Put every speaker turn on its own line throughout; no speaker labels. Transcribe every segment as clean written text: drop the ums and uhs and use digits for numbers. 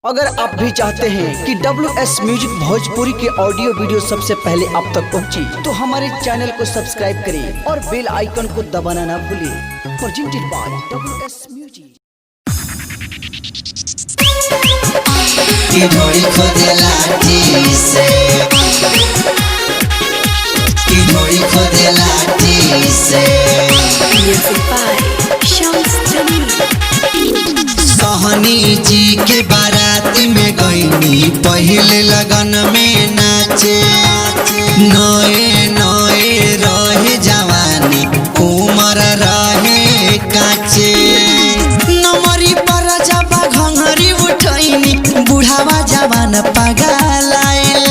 अगर आप भी चाहते हैं कि WS म्यूजिक भोजपुरी के ऑडियो वीडियो सबसे पहले आप तक पहुंचे, तो हमारे चैनल को सब्सक्राइब करें और बेल आइकन को दबाना ना भूलें। Presented by WS music.
की ढोली खोदे लाठी से, की ढोली खोदे लाठी से। सहनी जी के बारात में गईनी, पहले लगन में नाचे। नए नए रहे जवानी, उम्र रहे काचे। नमरी पर जब घंघरी उठैनी, बुढ़ावा जवान पागल आइल।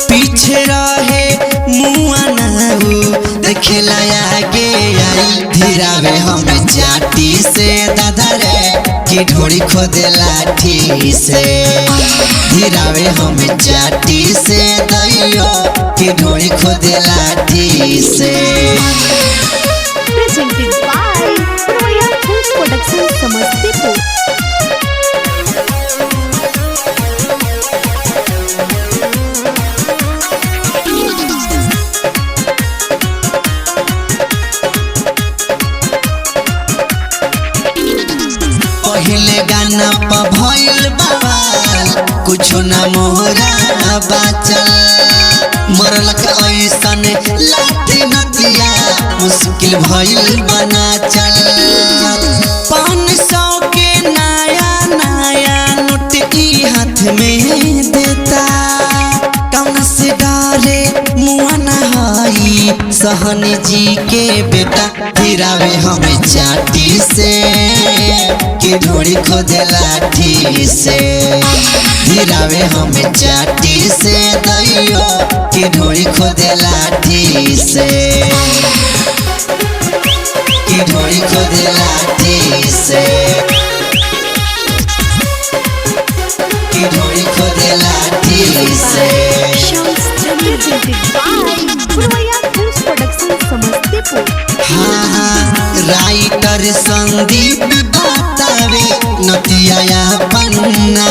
पीछे रहे मुआ नहू, देखेला आगे आई। धीरावे हम जाटी से दादा रे, की ढोली खोदे लाठी से। धीरावे हम जाटी से दैयो, की ढोली खोदे लाठी से।
Presented by Royal Foods Production Samastipur.
पहले गाना पर भइल बवाल, कुछो ना मोहरा बाचल। मरलक ऐसन लाठी नदिया, मुश्किल भइल बना चल। 500 के नया नया नोट ई हाथ में देता। कौन से डारे मुआ नहाई, सहनी जी के बेटा। धीरावे हमें चाटी से, की ढोली खोदे लाठी से। धीरावे हमें चाटी से दैयो, की ढोली खोदे लाठी से। की ढोली खोदे लाठी से, की ढोली खोदे लाठी से।
Presented by Royal Foods Production Samastipur.
हाँ, राइटर संदीप बतावे नतिया पन्ना।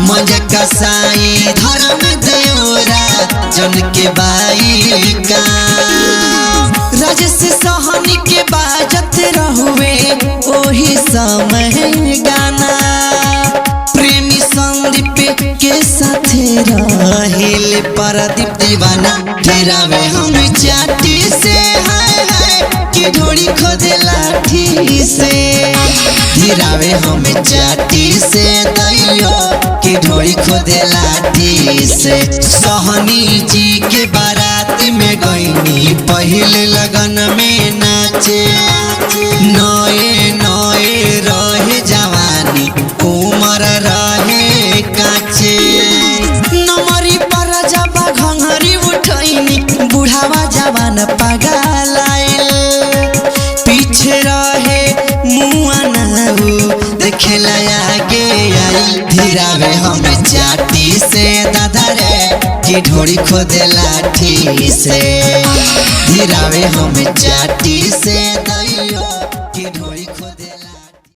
मजा कसाई धर्म देवरा, जन के बाई का। राजस सहनी के बाजत रहुए, ओही समय गाना। प्रेमी संदीप के साथे रहिल परदीप दीवाना। धीरावे हम चाटी से, हाय हाय, की ढोली खोदे लाठी से। धीरावे हम चाटी से दैयो, की ढोली खोदे लाठी से। सहनी जी के बारात में गईनी, पहले लगन में नाचे। नए नए रहे जवानी, उम्र रहे काचे। नमरी पर जब घंघरी उठैनी, बुढ़ावा जवान पागल आइल। पीछे रहे मुआ नहू, देखेला आगे आई। धीरावे हम जाटी से दादा रे, की ढोली खोदे लाठी से। धीरावे हम जाटी से।